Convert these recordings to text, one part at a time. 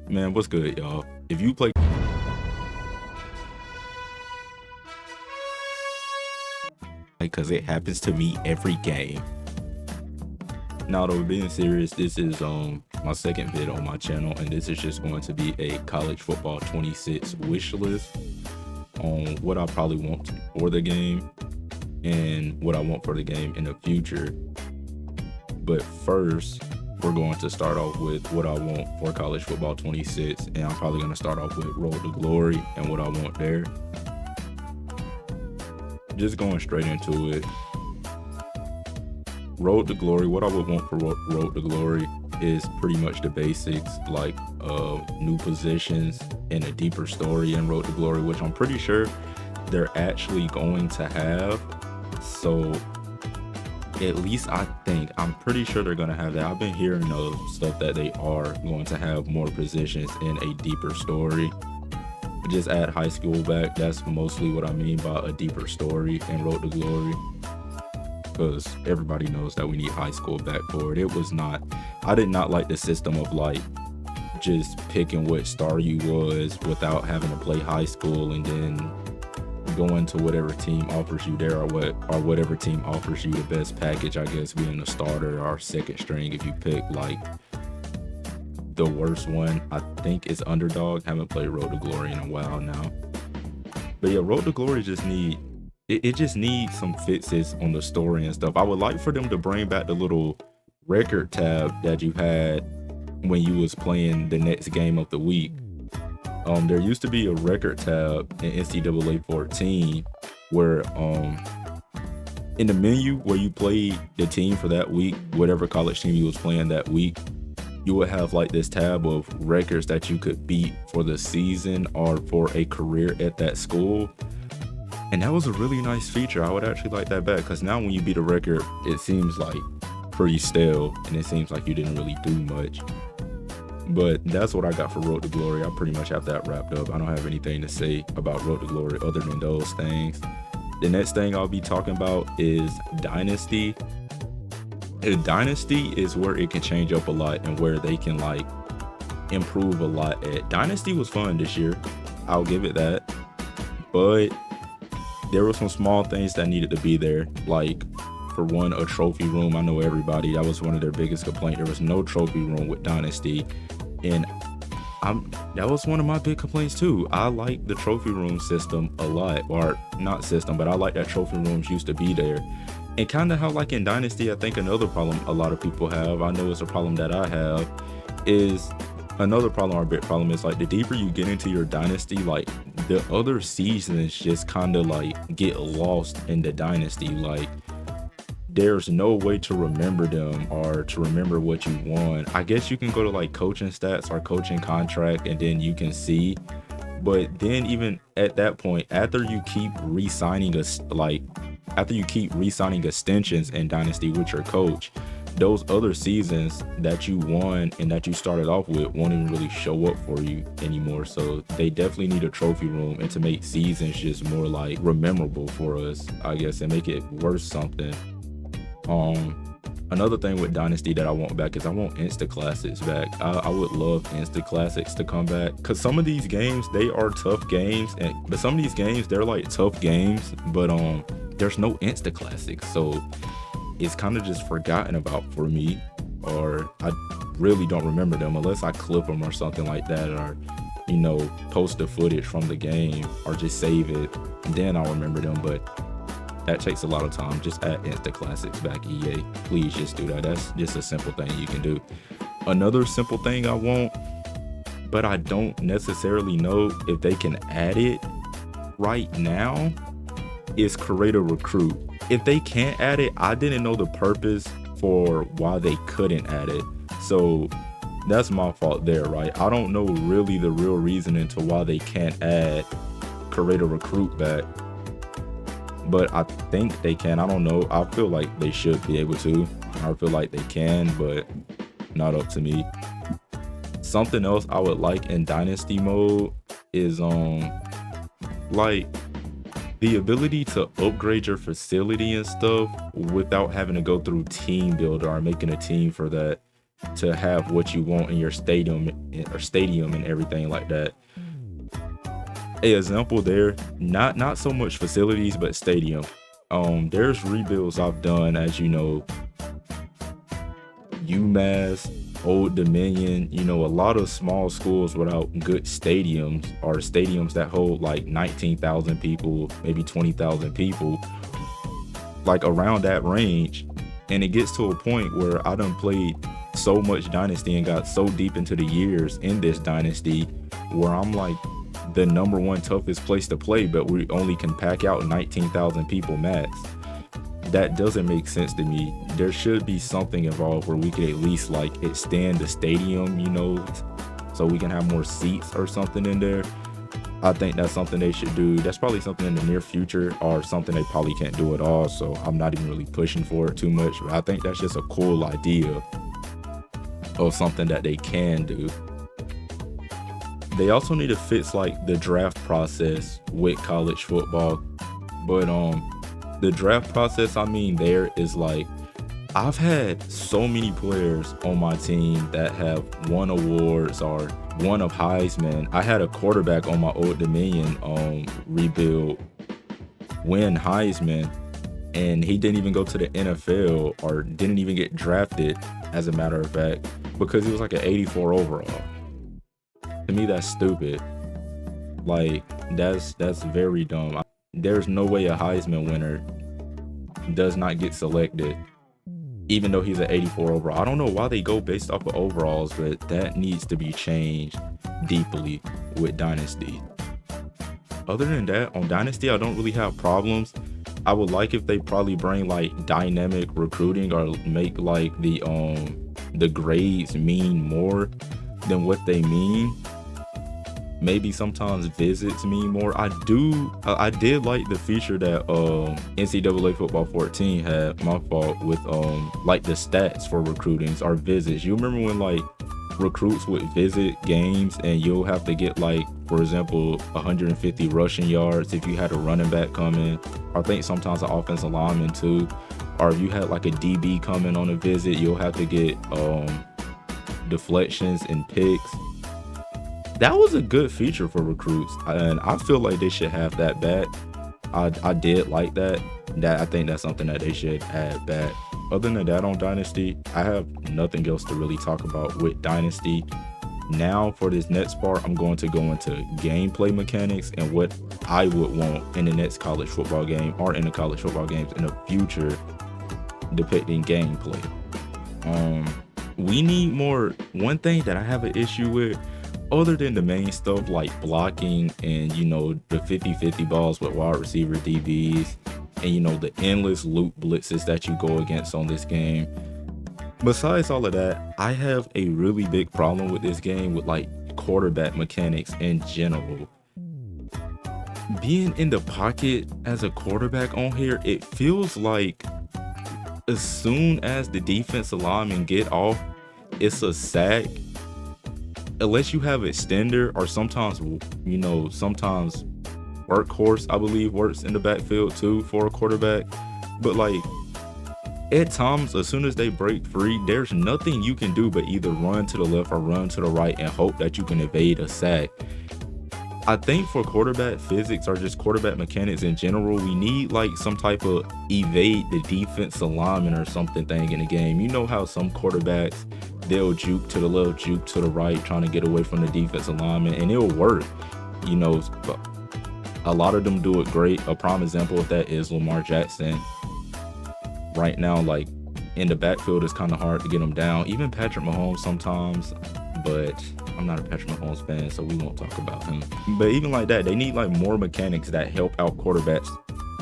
Man, what's good, y'all? If you play, because it happens to me every game. Now, though, being serious, this is my second vid on my channel, and this is just going to be a college football 26 wish list on what I probably want for the game and what I want for the game in the future. But first, we're going to start off with what I want for college football 26, and I'm probably going to start off with Road to Glory and what I want there. Just going straight into it. Road to Glory, what I would want for Road to Glory is pretty much the basics, like new positions and a deeper story in Road to Glory, which I'm pretty sure they're actually going to have. So at least I'm pretty sure they're going to have that. I've been hearing of stuff that they are going to have more positions in a deeper story. Just add high school back. That's mostly what I mean by a deeper story in Road to Glory, because everybody knows that we need high school back for it. I did not like the system of like just picking what star you was without having to play high school and then going to whatever team offers you there, or whatever team offers you the best package, I guess, being a starter or second string. If you pick like the worst one, I think it's Underdog. Haven't played Road to Glory in a while now, but yeah, Road to Glory just needs some fixes on the story and stuff. I would like for them to bring back the little record tab that you had when you was playing the next game of the week. There used to be a record tab in NCAA 14 where in the menu where you played the team for that week, whatever college team you was playing that week, you would have like this tab of records that you could beat for the season or for a career at that school. And that was a really nice feature. I would actually like that back, because now when you beat a record, it seems like pretty stale and it seems like you didn't really do much. But that's what I got for Road to Glory. I pretty much have that wrapped up. I don't have anything to say about Road to Glory other than those things. The next thing I'll be talking about is Dynasty. Dynasty is where it can change up a lot and where they can like improve a lot at. Dynasty was fun this year, I'll give it that, but there were some small things that needed to be there. Like, for one, a trophy room. I know everybody, that was one of their biggest complaints. There was no trophy room with Dynasty, and that was one of my big complaints too. I like the trophy room system a lot, or not system, but I like that trophy rooms used to be there. And kind of how like in Dynasty, I think another problem a lot of people have, I know it's a problem that I have, is another problem or big problem is like the deeper you get into your Dynasty, like the other seasons just kind of like get lost in the Dynasty. Like there's no way to remember them or to remember what you won. I guess you can go to like coaching stats or coaching contract and then you can see, but then even at that point, after you keep re-signing extensions in Dynasty with your coach, those other seasons that you won and that you started off with won't even really show up for you anymore. So they definitely need a trophy room, and to make seasons just more like memorable for us, I guess, and make it worth something. Another thing with Dynasty that I want back is I want Insta Classics back. I would love Insta Classics to come back, because some of these games, they are tough games, but some of these games, they're like tough games, but there's no Insta Classics, so it's kind of just forgotten about for me, or I really don't remember them unless I clip them or something like that, or you know, post the footage from the game or just save it and then I'll remember them. But that takes a lot of time. Just add Insta Classics back, EA. Please just do that. That's just a simple thing you can do. Another simple thing I want, but I don't necessarily know if they can add it right now, is Creator Recruit. If they can't add it, I didn't know the purpose for why they couldn't add it. So that's my fault there, right? I don't know really the real reason into why they can't add Creator Recruit back, but I think they can. I don't know. I feel like they should be able to. I feel like they can, but not up to me. Something else I would like in Dynasty mode is like the ability to upgrade your facility and stuff without having to go through team builder or making a team for that. to have what you want in your stadium and everything like that. A example there, not so much facilities, but stadium. There's rebuilds I've done, as you know, UMass, Old Dominion, a lot of small schools without good stadiums, or stadiums that hold like 19,000 people, maybe 20,000 people, like around that range. And it gets to a point where I done played so much Dynasty and got so deep into the years in this Dynasty where I'm like the number one toughest place to play, but we only can pack out 19,000 people max. That doesn't make sense to me. There should be something involved where we could at least like extend the stadium, so we can have more seats or something in there. I think that's something they should do. That's probably something in the near future, or something they probably can't do at all, so I'm not even really pushing for it too much. But I think that's just a cool idea of something that they can do. They also need to fix like the draft process with college football. But the draft process, I mean, there is like, I've had so many players on my team that have won awards or won a Heisman. I had a quarterback on my Old Dominion rebuild win Heisman, and he didn't even go to the NFL, or didn't even get drafted, as a matter of fact, because he was like an 84 overall. To me, that's stupid. Like, that's very dumb. There's no way a Heisman winner does not get selected, even though he's an 84 overall. I don't know why they go based off of overalls, but that needs to be changed deeply with Dynasty. Other than that, on Dynasty, I don't really have problems. I would like if they probably bring like dynamic recruiting, or make like the grades mean more than what they mean. Maybe sometimes visits mean more. I did like the feature that NCAA Football 14 had, my fault, with like the stats for recruitings or visits. You remember when like recruits would visit games and you'll have to get like, for example, 150 rushing yards if you had a running back coming, or I think sometimes an offensive lineman too, or if you had like a DB coming on a visit, you'll have to get deflections and picks. That was a good feature for recruits, and I feel like they should have that back. I did like that. I think that's something that they should add back. Other than that, on Dynasty, I have nothing else to really talk about with Dynasty. Now, for this next part, I'm going to go into gameplay mechanics and what I would want in the next college football game, or in the college football games in the future, depicting gameplay. We need more. One thing that I have an issue with, other than the main stuff like blocking and the 50-50 balls with wide receiver DBs, and the endless loop blitzes that you go against on this game, besides all of that, I have a really big problem with this game with like quarterback mechanics in general. Being in the pocket as a quarterback on here, it feels like as soon as the defensive linemen get off, it's a sack. Unless you have extender, or sometimes workhorse, I believe, works in the backfield too for a quarterback. But like, at times, as soon as they break free, there's nothing you can do but either run to the left or run to the right and hope that you can evade a sack. I think for quarterback physics, or just quarterback mechanics in general, we need like some type of evade the defensive lineman or something thing in the game. You know how some quarterbacks, they'll juke to the left, juke to the right, trying to get away from the defensive lineman, and it'll work. A lot of them do it great. A prime example of that is Lamar Jackson. Right now, like in the backfield, it's kind of hard to get him down. Even Patrick Mahomes sometimes, but I'm not a Patrick Mahomes fan, so we won't talk about him. But even like that, they need like more mechanics that help out quarterbacks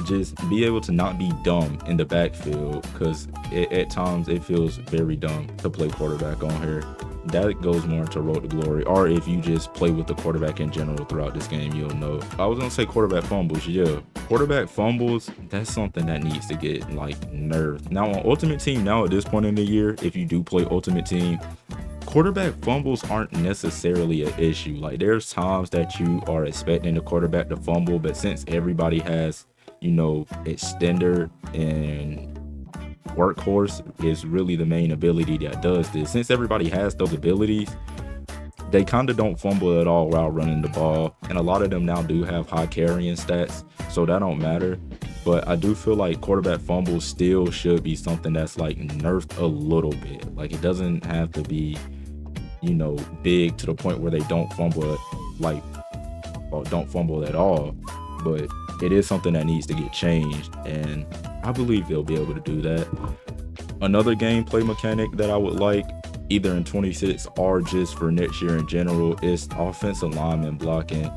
just be able to not be dumb in the backfield, because at times it feels very dumb to play quarterback on here. That goes more into Road to Glory, or if you just play with the quarterback in general throughout this game, you'll know. I was gonna say quarterback fumbles. Yeah, quarterback fumbles, that's something that needs to get like nerfed. Now on Ultimate Team, now at this point in the year, if you do play Ultimate Team, quarterback fumbles aren't necessarily an issue. Like, there's times that you are expecting the quarterback to fumble, but since everybody has extender and workhorse is really the main ability that does this. Since everybody has those abilities, they kind of don't fumble at all while running the ball, and a lot of them now do have high carrying stats, so that don't matter. But I do feel like quarterback fumbles still should be something that's like nerfed a little bit. Like, it doesn't have to be, you know, big to the point where they don't fumble, like, or don't fumble at all, but it is something that needs to get changed, and I believe they'll be able to do that. Another gameplay mechanic that I would like, either in 26 or just for next year in general, is offensive lineman blocking.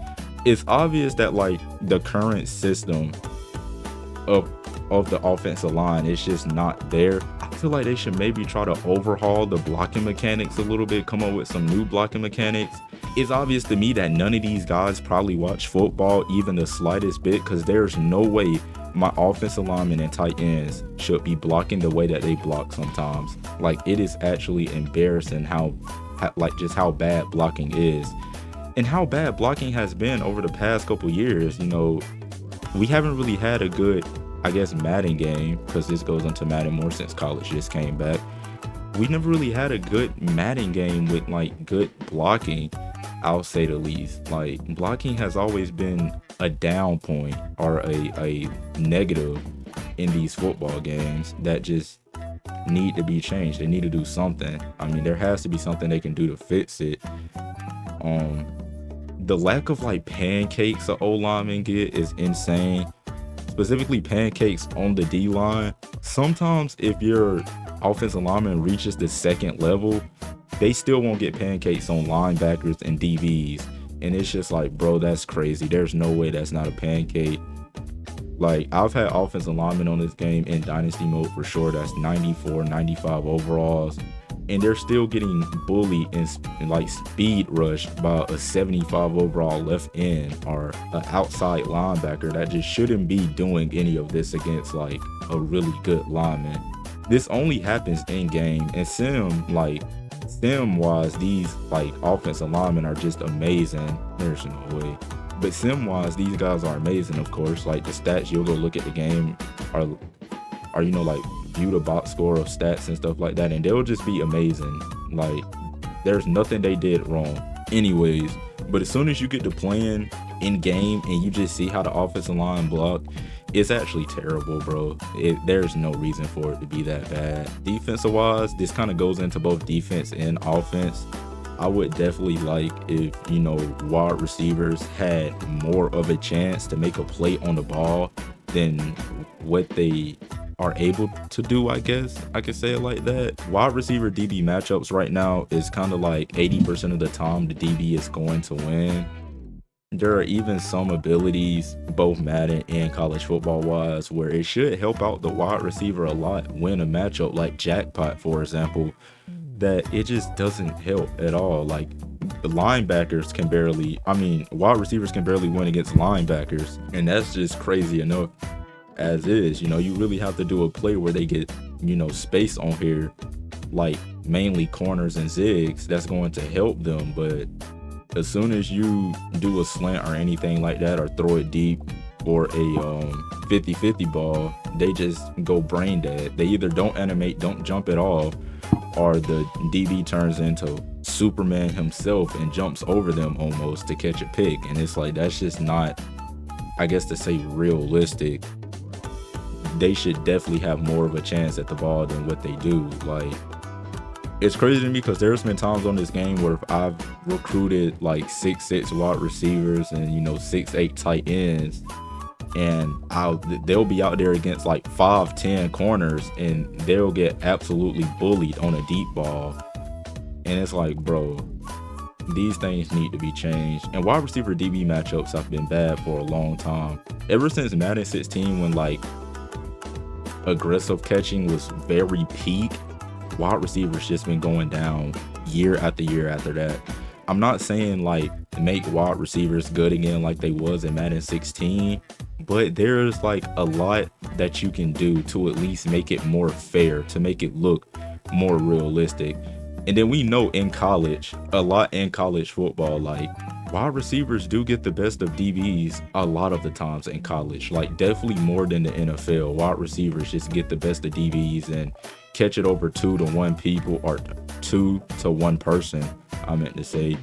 It's obvious that like the current system of the offensive line is just not there. I feel like they should maybe try to overhaul the blocking mechanics a little bit, come up with some new blocking mechanics. It's obvious to me that none of these guys probably watch football even the slightest bit, because there's no way my offensive linemen and tight ends should be blocking the way that they block sometimes. Like, it is actually embarrassing how just how bad blocking is, and how bad blocking has been over the past couple years. You know, we haven't really had a good, I guess, Madden game, because this goes into Madden more since college just came back. We never really had a good Madden game with like good blocking, I'll say the least. Like, blocking has always been a down point or a negative in these football games that just need to be changed. They need to do something. I mean, there has to be something they can do to fix it. The lack of like pancakes an O-lineman get is insane. Specifically pancakes on the D-line. Sometimes if your offensive lineman reaches the second level, they still won't get pancakes on linebackers and DBs. And it's just like, bro, that's crazy. There's no way that's not a pancake. Like, I've had offensive linemen on this game in dynasty mode for sure that's 94, 95 overalls, and they're still getting bullied and like speed rushed by a 75 overall left end or an outside linebacker that just shouldn't be doing any of this against like a really good lineman. This only happens in game, and sim wise, these like offensive linemen are just amazing. There's no way. But sim wise, these guys are amazing, of course. Like, the stats, you'll go look at the game or you know, like view the box score of stats and stuff like that, and they'll just be amazing. Like, there's nothing they did wrong anyways. But as soon as you get to playing in game and you just see how the offensive line block, it's actually terrible, bro. There's no reason for it to be that bad. Defensive wise, this kind of goes into both defense and offense. I would definitely like if, you know, wide receivers had more of a chance to make a play on the ball than what they are able to do, I guess I could say it like that. Wide receiver DB matchups right now is kind of like 80% of the time the DB is going to win. There are even some abilities, both Madden and college football wise, where it should help out the wide receiver a lot win a matchup, like jackpot, for example, that it just doesn't help at all. Like, the linebackers can barely, wide receivers can barely win against linebackers, and that's just crazy enough as is. You know, you really have to do a play where they get, you know, space on here, like mainly corners and zigs, that's going to help them. But as soon as you do a slant or anything like that, or throw it deep, or a 50-50 ball, they just go brain dead. They either don't animate, don't jump at all, or the DB turns into Superman himself and jumps over them almost to catch a pick. And it's like, that's just not, I guess to say, realistic. They should definitely have more of a chance at the ball than what they do. Like, it's crazy to me because there's been times on this game where I've recruited like 6'6" wide receivers and, you know, 6'8" tight ends, and they'll be out there against like 5'10" corners, and they'll get absolutely bullied on a deep ball. And it's like, bro, these things need to be changed. And wide receiver DB matchups have been bad for a long time. Ever since Madden 16, when like aggressive catching was very peak, wide receivers just been going down year after year after that. I'm not saying like make wide receivers good again like they was in Madden 16, but there's like a lot that you can do to at least make it more fair, to make it look more realistic. And then we know in college, a lot in college football, like wide receivers do get the best of DBs a lot of the times in college. Like definitely more than the NFL. Wide receivers just get the best of DBs and catch it over 2 to 1 people, or 2 to 1 person, I meant to say.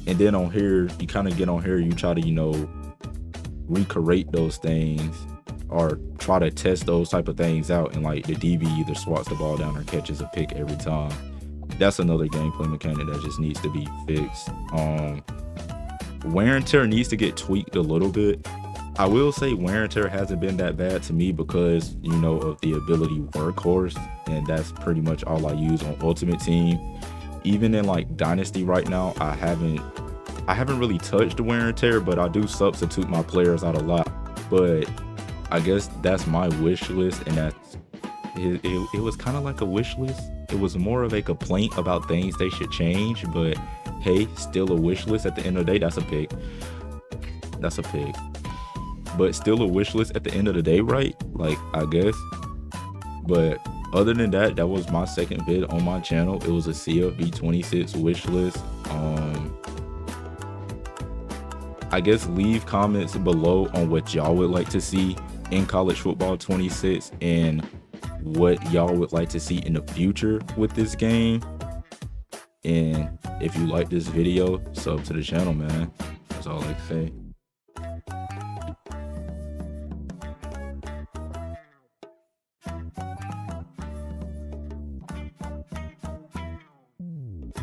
And then on here, you kind of get on here, you try to, recreate those things or try to test those type of things out, and like the DB either swats the ball down or catches a pick every time. That's another gameplay mechanic that just needs to be fixed. Wear and tear needs to get tweaked a little bit. I will say wear and tear hasn't been that bad to me because, of the ability workhorse, and that's pretty much all I use on Ultimate Team. Even in like Dynasty right now, I haven't really touched the wear and tear, but I do substitute my players out a lot. But I guess that's my wish list, and that's it was kind of like a wish list. It was more of a complaint about things they should change, but hey, still a wish list at the end of the day. That's a pick. But still a wish list at the end of the day, right? Like, I guess. But other than that, that was my second vid on my channel. It was a CFB 26 wish list. I guess leave comments below on what y'all would like to see in College Football 26 and what y'all would like to see in the future with this game. And if you like this video, sub to the channel, man. That's all I like to say.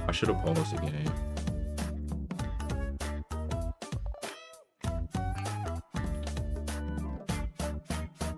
I should have paused the game.